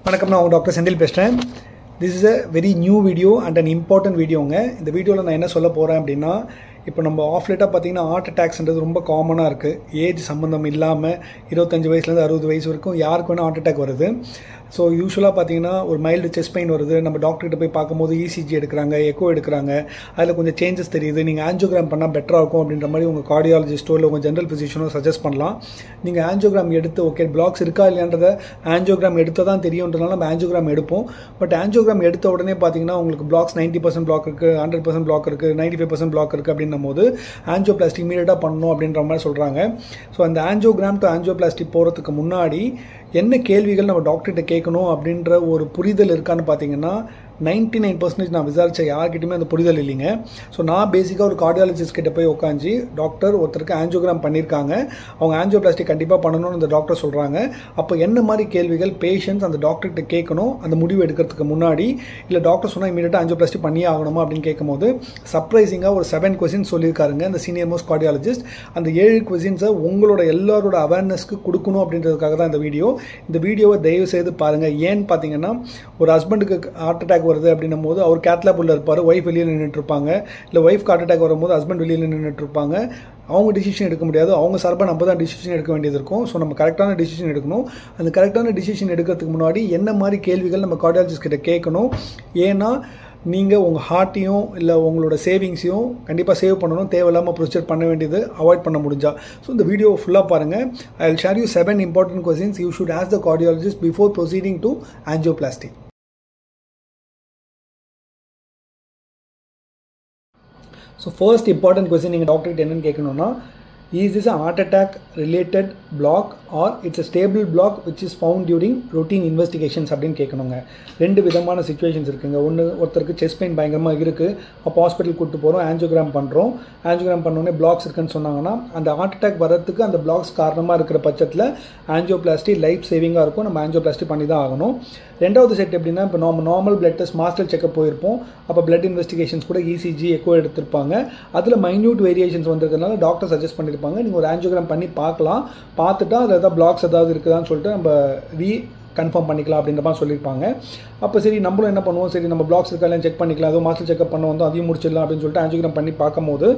வணக்கம், நான் டாக்டர் செந்தில் பேசுகிறேன். This is a very new video and an important வீடியோங்க. இந்த வீடியோவில் நான் என்ன சொல்ல போகிறேன் அப்படின்னா, இப்போ நம்ம ஆஃப்லேட்டாக பார்த்தீங்கன்னா ஹார்ட் அட்டாக்ஸ்ன்றது ரொம்ப காமனாக இருக்குது. ஏஜ் சம்மந்தம் இல்லாமல் 25 வயசுலேருந்து 60 வயசு வரைக்கும் யாருக்கு வேணால் ஹார்ட் அட்டாக் வருது. ஸோ யூஸ்வலாக பார்த்தீங்கன்னா ஒரு மைல்டு செஸ்ட் பெயின் வருது, நம்ம டாக்டர்கிட்ட போய் பார்க்கும்போது இசிஜி எடுக்கிறாங்க, எக்கோ எடுக்கிறாங்க, அதில் கொஞ்சம் சேஞ்சஸ் தெரியுது, நீங்கள் ஆன்ஜியோகிராம் பண்ணால் பெட்டராக இருக்கும் அப்படின்ற மாதிரி உங்கள் கார்டியாலஜிஸ்ட்டோ இல்லை உங்கள் ஜென்ரல் ஃபிசிஷியனோ சஜஸ்ட் பண்ணலாம். நீங்கள் ஆன்ஜியோகிராம் எடுத்து ஓகே பிளாக்ஸ் இருக்கா இல்லையான்றதை ஆன்ஜியோகிராம் எடுத்தால் தான் தெரியுன்றதுனால நம்ம ஆன்ஜியோகிராம் எடுப்போம். பட் ஆன்ஜியோகிராம் எடுத்த உடனே பார்த்தீங்கன்னா உங்களுக்கு பிளாக்ஸ் 90% பிளாக் இருக்குது, 100% பிளாக் இருக்குது, 95% பிளாக் இருக்குது அப்படின்னும் போது ஆன்ஜியோபிளாஸ்டி இமீடியட்டாக பண்ணணும் அப்படின்ற மாதிரி சொல்கிறாங்க. ஸோ அந்த ஆன்ஜியோகிராம் டு ஆன்ஜியோபிளாஸ்டி போகிறதுக்கு முன்னாடி என்ன கேள்விகள் நம்ம டாக்டர்கிட்ட கேட்கணும் அப்படின்ற ஒரு புரிதல் இருக்கான்னு பார்த்தீங்கன்னா 99% நான் விசாரித்த யார்கிட்டையுமே அந்த புரிதல் இல்லைங்க. ஸோ நான் பேசிக்காக ஒரு கார்டியாலஜிஸ்ட் கிட்ட போய் உட்காந்து டாக்டர் ஒருத்தருக்கு ஆன்ஜியோகிராம் பண்ணியிருக்காங்க, அவங்க ஆன்ஜியோபிளாஸ்டி கண்டிப்பாக பண்ணணும்னு அந்த டாக்டர் சொல்கிறாங்க. அப்போ என்ன மாதிரி கேள்விகள் பேஷண்ட்ஸ் அந்த டாக்டர்கிட்ட கேட்கணும் அந்த முடிவு எடுக்கிறதுக்கு முன்னாடி, இல்லை டாக்டர் சொன்னால் இமீடியட்டாக ஆன்ஜியோபிளாஸ்டி பண்ணியே ஆகணுமா அப்படின்னு கேட்கும்போது சர்ப்ரைசிங்காக ஒரு 7 கொஸ்டின்ஸ் சொல்லியிருக்காருங்க அந்த சீனியர் மோஸ்ட் கார்டியாலஜிஸ்ட். அந்த 7 கொஸ்டின்ஸை உங்களோட எல்லாரோட அவேர்னஸ்க்கு கொடுக்கணும் அப்படின்றதுக்காக தான் இந்த வீடியோ. இந்த வீடியோவை தயவு செய்து பாருங்கள். ஏன்னு பார்த்தீங்கன்னா, ஒரு ஹஸ்பண்டுக்கு ஹார்ட் அட்டாக் வருது அப்படின்னும் போது அவர் கேட்லாப் உள்ள இருப்பார், ஒய்ஃப் வெளியில் நின்றுட்டு இருப்பாங்க, இல்லை ஒய்ஃப் ஹார்ட் அட்டாக் வரும்போது ஹஸ்பண்ட் வெளியில் நின்றுட்டு இருப்பாங்க. அவங்க டிசிஷன் எடுக்க முடியாது, அவங்க சார்பாக நம்ம தான் டிசிஷன் எடுக்க வேண்டியது இருக்கும். ஸோ நம்ம கரெக்டான டிசிஷன் எடுக்கணும். அந்த கரெக்டான டிசிஷன் எடுக்கிறதுக்கு முன்னாடி என்ன மாதிரி கேள்விகள் நம்ம கார்டியாலஜிஸ்ட் கிட்ட கேட்கணும். ஏன்னா நீங்கள் உங்கள் ஹார்ட்டையும் இல்லை உங்களோட சேவிங்ஸையும் கண்டிப்பாக சேவ் பண்ணணும். தேவையில்லாமல் ப்ரொசீஜர் பண்ண வேண்டியது அவாய்ட் பண்ண முடிஞ்சா. ஸோ இந்த வீடியோ ஃபுல்லாக பாருங்கள். I will share you 7 important questions you should ask the cardiologist before proceeding to angioplasty. So first important question நீங்கள் டாக்டர்கிட்ட என்னென்னு கேட்கணுன்னா, is this a heart attack related block or it's a stable block which is found during routine investigations அப்படின்னு கேட்கணுங்க. 2 விதமான situations இருக்குங்க. ஒருத்தருக்கு chest pain பயங்கரமாக இருக்குது, அப்போ ஹாஸ்பிட்டல் கூப்பிட்டு போகிறோம், ஆன்ஜியோகிராம் பண்ணுறோம். ஆன்ஜியோகிராம் பண்ணோடனே பிளாக்ஸ் இருக்குன்னு சொன்னாங்கன்னா அந்த ஹார்ட் அட்டாக் வரதுக்கு அந்த பிளாக்ஸ் காரணமாக இருக்கிற பட்சத்தில் ஆன்ஜியோபிளாஸ்டி லைஃப் சேவிங்காக இருக்கும், நம்ம ஆன்ஜியோபிளாஸ்டி பண்ணி தான் ஆகணும். 2வது செட் எப்படின்னா, இப்போ நம்ம normal blood test master checkup போயிருப்போம், அப்போ பிளட் இன்வெஸ்டிகேஷன்ஸ் கூட இசிஜி எக்கோ எடுத்திருப்பாங்க, அதில் மைன்யூட் வேரியேஷன்ஸ் வந்திருக்கிறதுனால டாக்டர் சஜஸ்ட் பண்ணியிருப்பாங்க நீங்கள் ஒரு ஆன்ஜியோகிராம் பண்ணி பார்க்கலாம், பார்த்துட்டா அதில் ஏதாவது பிளாக்ஸ் ஏதாவது இருக்குதான்னு சொல்லிட்டு நம்ம கன்ஃபார்ம் பண்ணிக்கலாம் அப்படின்ற மாதிரி சொல்லியிருப்பாங்க. அப்போ சரி நம்மளும் என்ன பண்ணுவோம், சரி நம்ம பிளாக்ஸ் இருக்கா செக் பண்ணிக்கலாம், அதுவும் மாஸ்டர் செக்அப் பண்ண வந்து அதையும் முடிச்சிடலாம் அப்படின்னு சொல்லிட்டு ஆன்ஜியோகிராம் பண்ணி பார்க்கும்போது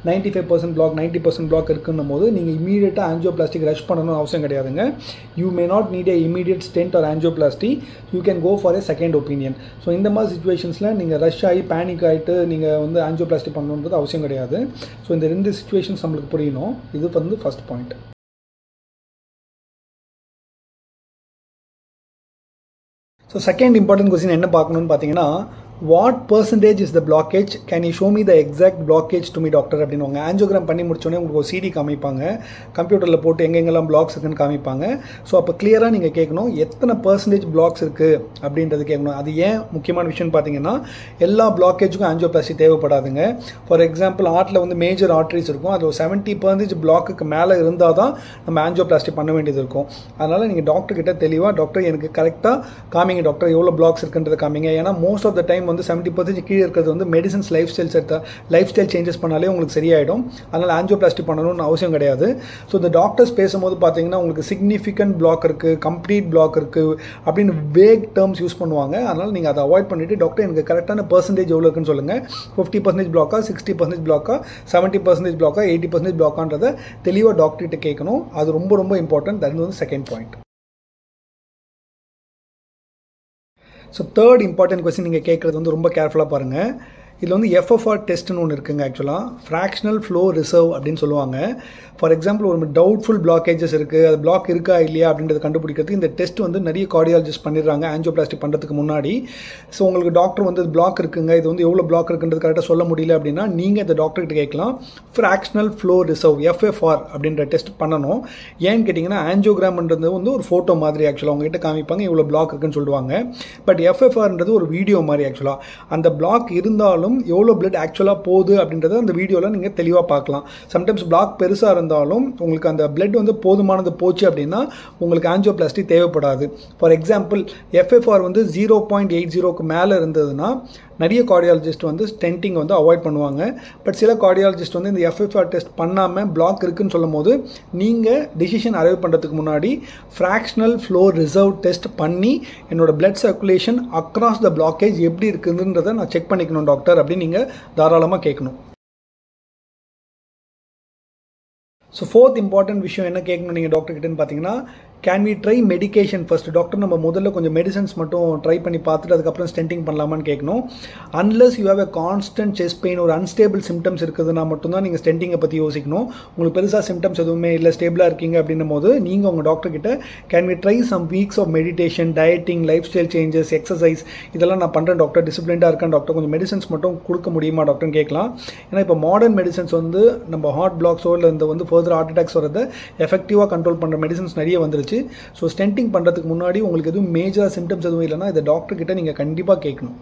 95% பிளாக் 90% பிளாக் இருக்குன்னும் போது நீங்கள் இமீடியட்டாக ஆன்ஜியோபிளாஸ்டிக் ரஷ் பண்ணணும்னு அவசியம் கிடையாதுங்க. You may not need a immediate stent or angioplasty, you can go for a second opinion. So இந்த மாதிரி சிச்சுவேஷன்ஸில் நீங்கள் ரஷ் ஆகி பேனிக் ஆகிட்டு நீங்கள் வந்து ஆன்ஜியோபிளாஸ்டி பண்ணணுன்றது அவசியம் கிடையாது. ஸோ இந்த 2 சிச்சுவேஷன்ஸ் நம்மளுக்கு புரியணும். இது வந்து first point. So second important question என்ன பார்க்கணுன்னு பார்த்தீங்கன்னா, what percentage is the blockage, can you show me the exact blockage to me doctor அப்படின்வாங்க. ஆன்ஜியோகிராம் பண்ணி முடிச்சோடனே உங்களுக்கு ஒரு சிடி காமிப்பாங்க, கம்ப்யூட்டரில் போட்டு எங்கெங்கெல்லாம் பிளாக்ஸ் இருக்குன்னு காமிப்பாங்க. ஸோ அப்போ கிளியராக நீங்கள் கேட்கணும் எத்தனை பர்சன்டேஜ் பிளாக்ஸ் இருக்குது அப்படின்றது கேட்கணும். அது ஏன் முக்கியமான விஷயம்னு பார்த்தீங்கன்னா, எல்லா பிளாக்கேஜுக்கும் ஆன்ஜியோபிளாஸ்டி தேவைப்படாதுங்க. ஃபார் எக்ஸாம்பிள் ஹார்ட்டில் வந்து மேஜர் ஆர்ட்ரிஸ் இருக்கும், அது ஒரு 70% பிளாக்குக்கு மேலே இருந்தால் தான் நம்ம ஆன்ஜியோபிளாஸ்டி பண்ண வேண்டியது இருக்கும். அதனால் நீங்கள் டாக்டர்கிட்ட தெளிவாக டாக்டர் எனக்கு கரெக்டாக காமிங்க, டாக்டர் எவ்வளோ பிளாக்ஸ் இருக்குன்றதை காமிங்க. ஏன்னா மோஸ்ட் ஆஃப் த டைம் வந்து 70% கீழே இருக்கிறது வந்து மெடிசன்ஸ் லைஃப் ஸ்டைல் சேஞ்சஸ் பண்ணாலே உங்களுக்கு சரியாயிடும். அதனால் ஆன்ஜியோபிளாஸ்டி பண்ணணும்னு அவசியம் கிடையாது. ஸோ இந்த டாக்டர்ஸ் பேசும்போது பார்த்தீங்கன்னா உங்களுக்கு சிக்னிஃபிகண்ட் பிளாக் இருக்குது, கம்ப்ளீட் பிளாக் இருக்குது அப்படின்னு வேக் டேர்ம்ஸ் யூஸ் பண்ணுவாங்க. அதனால் நீங்கள் அதை அவாய்ட் பண்ணிவிட்டு டாக்டர் எனக்கு கரெக்டான பர்சன்டேஜ் எவ்வளோ இருக்குன்னு சொல்லுங்கள், 50% பிளாக்கா, 60% பிளாக்கா, 70% பிளாக்கா, 80% பிளாக்கான்றதை தெளிவாக டாக்டர்கிட்ட கேட்கணும். அது ரொம்ப ரொம்ப இம்பார்ட்டன்ட். அது வந்து second point. So third important question நீங்கள் கேட்குறது வந்து ரொம்ப கேர்ஃபுல்லாக பாருங்கள். இதில் வந்து எஃப்எஃப்ஆர் டெஸ்ட்னு ஒன்று இருக்குங்க. ஆக்சுவலாக ஃப்ராக்ஷனல் ஃப்ளோ ரிசர்வ் அப்படின்னு சொல்லுவாங்க. ஃபார் எக்ஸாம்பிள் ஒரு டவுட்ஃபுல் பிளாக்கேஜஸ் இருக்குது, அது பிளாக் இருக்கா இல்லையா அப்படின்றத கண்டுபிடிக்கிறதுக்கு இந்த டெஸ்ட் வந்து நிறைய கார்டியாலஜிஸ்ட் பண்ணிடுறாங்க ஆன்ஜியோபிளாஸ்டி பண்ணுறதுக்கு முன்னாடி. ஸோ உங்களுக்கு டாக்டர் வந்து பிளாக் இருக்குங்க, இது வந்து எவ்வளோ பிளாக் இருக்குன்றது கரெக்டாக சொல்ல முடியல அப்படின்னா நீங்கள் இந்த டாக்டர்கிட்ட கேட்கலாம். ஃப்ராக்ஷனல் ஃப்ளோ ரிசர்வ் எஃப்எஃப்ஆர் அப்படின்ற டெஸ்ட் பண்ணணும். ஏன்னு கேட்டிங்கன்னா ஆன்ஜியோகிராம்ன்றது வந்து ஒரு ஃபோட்டோ மாதிரி ஆக்சுவலாக உங்ககிட்ட காமிப்பாங்க இவ்வளோ பிளாக் இருக்குன்னு சொல்லுவாங்க. பட் எஃப்எஃப்ஆர்ன்றது ஒரு வீடியோ மாதிரி. ஆக்சுவலாக அந்த பிளாக் இருந்தாலும் எவ்வளோ பிளட் ஆக்சுவலாக போகுது அப்படின்றத அந்த வீடியோவில் நீங்கள் தெளிவாக பார்க்கலாம். சம்டைம்ஸ் பிளாக் பெருசாக இருந்தாலும் உங்களுக்கு அந்த பிளட் வந்து போதுமானது போச்சு அப்படின்னா உங்களுக்கு ஆன்ஜியோபிளாஸ்டி தேவைப்படாது. ஃபார் எக்ஸாம்பிள் எஃப்எஃப்ஆர் வந்து 0.80க்கு மேலே இருந்ததுன்னா நிறைய கார்டியாலஜிஸ்ட் வந்து ஸ்டென்டிங் வந்து அவாய்ட் பண்ணுவாங்க. பட் சில கார்டியாலஜிஸ்ட் வந்து இந்த எஃப்எஃப்ஆர் டெஸ்ட் பண்ணாமல் பிளாக் இருக்குன்னு சொல்லும் போது நீங்கள் டிசிஷன் அரைவ் பண்ணுறதுக்கு முன்னாடி ஃப்ராக்ஷனல் ஃப்ளோ ரிசர்வ் டெஸ்ட் பண்ணி என்னோட blood circulation across the blockage எப்படி இருக்குதுன்றதை நான் செக் பண்ணிக்கணும் டாக்டர் அப்படின்னு நீங்கள் தாராளமாக கேட்கணும். ஸோ ஃபோர்த் இம்பார்ட்டன்ட் விஷயம் என்ன கேட்கணும் நீங்கள் டாக்டர் கிட்டேன்னு பார்த்தீங்கன்னா, can we try medication first? Doctor நம்ம முதல்ல கொஞ்சம் மெடிசன்ஸ் மட்டும் ட்ரை பண்ணி பார்த்துட்டு அதுக்கப்புறம் ஸ்டென்டிங் பண்ணலாமான்னு கேட்கணும். Unless you have a constant chest pain, ஒரு அன்ஸ்டேபிள் சிம்டம்ஸ் இருக்குதுன்னா மட்டும்தான் நீங்கள் ஸ்டென்டிங்கை பற்றி யோசிக்கணும். உங்களுக்கு பெருசாக சிம்டம்ஸ் எதுவுமே இல்லை, ஸ்டேபிளாக இருக்கீங்க அப்படின்னும் போது நீங்கள் உங்கள் டாக்டர் கிட்ட can we try some weeks of meditation, dieting, lifestyle changes, exercise இதெல்லாம் நான் பண்ணுறேன் டாக்டர், டிசிப்ளின்டாக இருக்கேன் டாக்டர், கொஞ்சம் மெடிசன்ஸ் மட்டும் கொடுக்க முடியுமா டாக்டர்னு கேட்கலாம். ஏன்னா இப்போ மாடர்ன் மெடிசன்ஸ் வந்து நம்ம ஹார்ட் பிளாக்ஸோ இல்லை இந்த வந்து ஃபர்தர் ஹார்ட் அட்டாக்ஸ் வரதை எஃபெக்டிவாக கண்ட்ரோல் பண்ணுற மெடிசன்ஸ் நிறைய வந்துருச்சு. ஸோ ஸ்டென்டிங் பண்ணுறதுக்கு முன்னாடி உங்களுக்கு எதுவும் மேஜராக சிம்டம்ஸ் எதுவும் இல்லைன்னா இதை டாக்டர் கிட்ட நீங்கள் கண்டிப்பாக கேட்கணும்.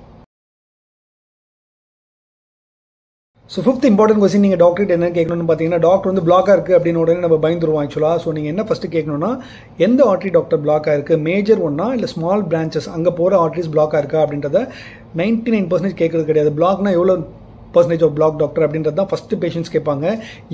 ஸோ ஃபிஃப்த் இம்பார்ட்டன்ட் கொஸ்டின் நீங்கள் டாக்டர்கிட்ட என்ன கேட்கணும்னு பார்த்தீங்கன்னா, டாக்டர் வந்து பிளாக்காக இருக்குது அப்படின்னு உடனே நம்ம பயந்துருவோம் ஆக்சுவலாக. ஸோ நீங்கள் என்ன ஃபஸ்ட்டு கேட்கணும்னா, எந்த ஆர்ட்ரி டாக்டர் பிளாக்காக இருக்குது, மேஜர் ஒன்னா இல்லை ஸ்மால் பிரான்ச்சஸ் அங்கே போகிற ஆர்ட்ரிஸ் பிளாக்காக இருக்கா அப்படின்றத 99% கேட்குறது கிடையாது. பிளாக்னா எவ்வளோ பர்சன்டேஜ் ஆஃப் பிளாக் டாக்டர் அப்படின்றது தான் ஃபஸ்ட்டு பேஷண்ட்ஸ் கேட்பாங்க.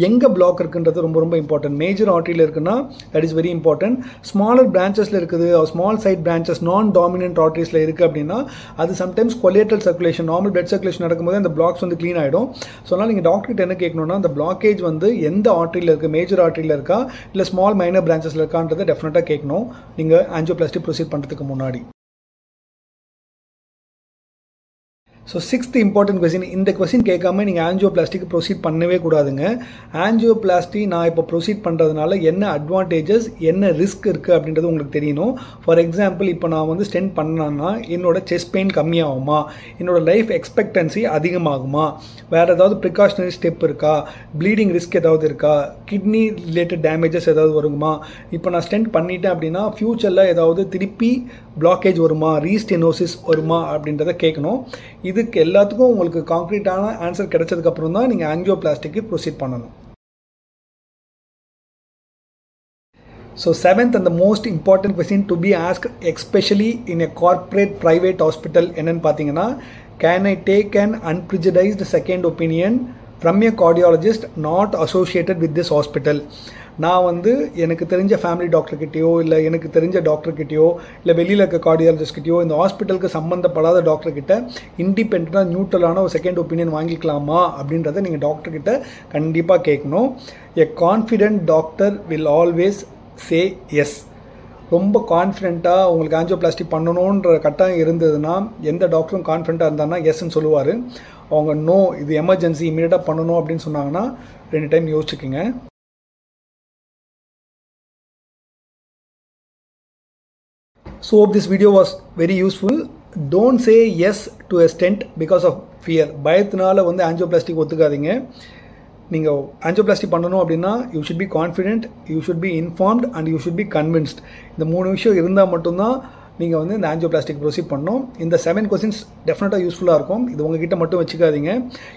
எங்கே பிளாக் இருக்குன்றது ரொம்ப ரொம்ப இம்பார்ட்டன்ட். மேஜர் ஆர்ட்ரியில் இருக்குன்னா that is very important. Smaller பிரான்ச்சஸில் இருக்குது, small side branches non dominant ஆர்ட்ரிஸில் இருக்குது அப்படின்னா அது sometimes collateral circulation, normal blood circulation நடக்கும்போது அந்த பிளாக்ஸ் வந்து க்ளீன் ஆகிடும். ஸோ அதனால் நீங்கள் டாக்டர்கிட்ட என்ன கேட்கணும்னா, அந்த பிளாக்கேஜ் வந்து எந்த ஆர்ட்ரியில் இருக்குது, மேஜர் ஆர்ட்ரியில் இருக்கா இல்லை ஸ்மால் மைனர் பிரான்ச்சஸில் இருக்கான்றதை டெஃபினட்டாக கேட்கணும் நீங்கள் ஆஞ்சியோபிளாஸ்டி ப்ரொசீட் பண்ணுறதுக்கு முன்னாடி. ஸோ சிக்ஸ்த் இம்பார்ட்டன்ட் கொஸ்டின், இந்த கொஸ்டின் கேட்காம நீங்கள் ஆஞ்சியோபிளாஸ்டிக்கு ப்ரொசீட் பண்ணவே கூடாதுங்க. ஆஞ்சியோபிளாஸ்டி நான் இப்போ ப்ரொசீட் பண்ணுறதுனால என்ன அட்வான்டேஜஸ் என்ன ரிஸ்க் இருக்குது அப்படின்றது உங்களுக்கு தெரியணும். ஃபார் எக்ஸாம்பிள் இப்போ நான் வந்து ஸ்டென்ட் பண்ணேன்னா என்னோட செஸ்ட் பெயின் கம்மியாகுமா, என்னோட லைஃப் எக்ஸ்பெக்டன்சி அதிகமாகுமா, வேறு ஏதாவது ப்ரிகாஷனரி ஸ்டெப் இருக்கா, ப்ளீடிங் ரிஸ்க் ஏதாவது இருக்கா, கிட்னி ரிலேட்டட் டேமேஜஸ் ஏதாவது வருமா, இப்போ நான் ஸ்டென்ட் பண்ணிட்டேன் அப்படின்னா ஃப்யூச்சரில் ஏதாவது திருப்பி பிளாக்கேஜ் வருமா, ரீஸ்டெனோசிஸ் வருமா அப்படின்றத கேட்கணும். இதுக்கு எல்லாத்துக்கும் உங்களுக்கு கான்க்ரீட்டான ஆன்சர் கிடைச்சதுக்கப்புறம் தான் நீங்கள் ஆஞ்சியோபிளாஸ்டிக்கு ப்ரொசீட் பண்ணணும். So seventh and the most important question to be asked especially in a corporate private hospital என்னன்னு பார்த்தீங்கன்னா, can I take an unprejudiced second opinion from a cardiologist not associated with this hospital? நான் வந்து எனக்கு தெரிஞ்ச family டாக்டர்கிட்டையோ இல்லை எனக்கு தெரிஞ்ச டாக்டர்கிட்டையோ இல்லை வெளியில் இருக்க கார்டியாலஜிஸ்ட்கிட்டையோ இந்த ஹாஸ்பிட்டலுக்கு சம்மந்தப்படாத டாக்டர்கிட்ட இண்டிபெண்ட்டாக நியூட்ரலான ஒரு செகண்ட் ஒப்பீனியன் வாங்கிக்கலாமா அப்படின்றத நீங்கள் டாக்டர்கிட்ட கண்டிப்பாக கேட்கணும். A confident doctor will always say yes. ரொம்ப கான்ஃபிடென்ட்டாக உங்களுக்கு ஆஞ்சியோபிளாஸ்டி பண்ணணுன்ற கட்டாயம் இருந்ததுன்னா எந்த டாக்டரும் கான்ஃபிடென்ட்டாக இருந்தாங்கன்னா எஸ்ன்னு சொல்லுவார். அவங்க நோ இது எமர்ஜென்சி இமீடியட்டாக பண்ணணும் அப்படின்னு சொன்னாங்கன்னா 2 time யோசிச்சுக்குங்க. So hope this video was very useful. Don't say yes to a stent because of fear. பயத்தினால வந்து ஆஞ்சியோபிளாஸ்டிக் ஒத்துக்காதீங்க. நீங்கள் ஆஞ்சியோபிளாஸ்டி பண்ணணும் அப்படின்னா you should be confident, you should be informed and you should be convinced. இந்த 3 விஷயம் இருந்தால் மட்டும்தான் நீங்கள் வந்து இந்த ஆஞ்சியோபிளாஸ்டிக் ப்ரொசீட் பண்ணணும். இந்த 7 கொஸ்டின்ஸ் டெஃபினட்டாக யூஸ்ஃபுல்லாக இருக்கும். இது உங்ககிட்ட மட்டும் வச்சுக்காதீங்க.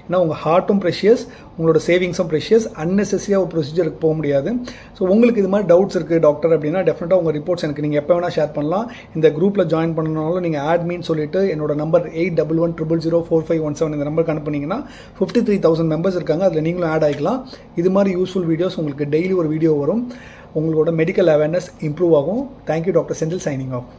ஏன்னா உங்கள் ஹார்ட்டும் ப்ரெஷியஸ், உங்களோட சேவிங்ஸும் ப்ரெஷியஸ். அன்னெசரியாக ஒரு ப்ரொசீஜருக்கு போக முடியாது. ஸோ உங்களுக்கு இது மாதிரி டவுட்ஸ் இருக்குது டாக்டர் அப்படின்னா டெஃபினட்டாக உங்கள் ரிப்போர்ட்ஸ் எனக்கு நீங்கள் எப்போ வேணால் ஷேர் பண்ணலாம். இந்த குரூப்பில் ஜாயின் பண்ணனாலும் நீங்கள் ஆட்மின்னு சொல்லிட்டு என்னோட நம்பர் 8111004517 இந்த நம்பருக்கு அனுப்புனீங்கன்னா 53,000 மெம்பர்ஸ் இருக்காங்க, அதில் நீங்களும் ஆட் ஆகிக்கலாம். இது மாதிரி யூஸ்ஃபுல் வீடியோஸ் உங்களுக்கு டெய்லி ஒரு வீடியோ வரும். உங்களோட மெடிக்கல் அவேர்னஸ் இம்ப்ரூவ் ஆகும். Thank you doctor Senthil, signing off.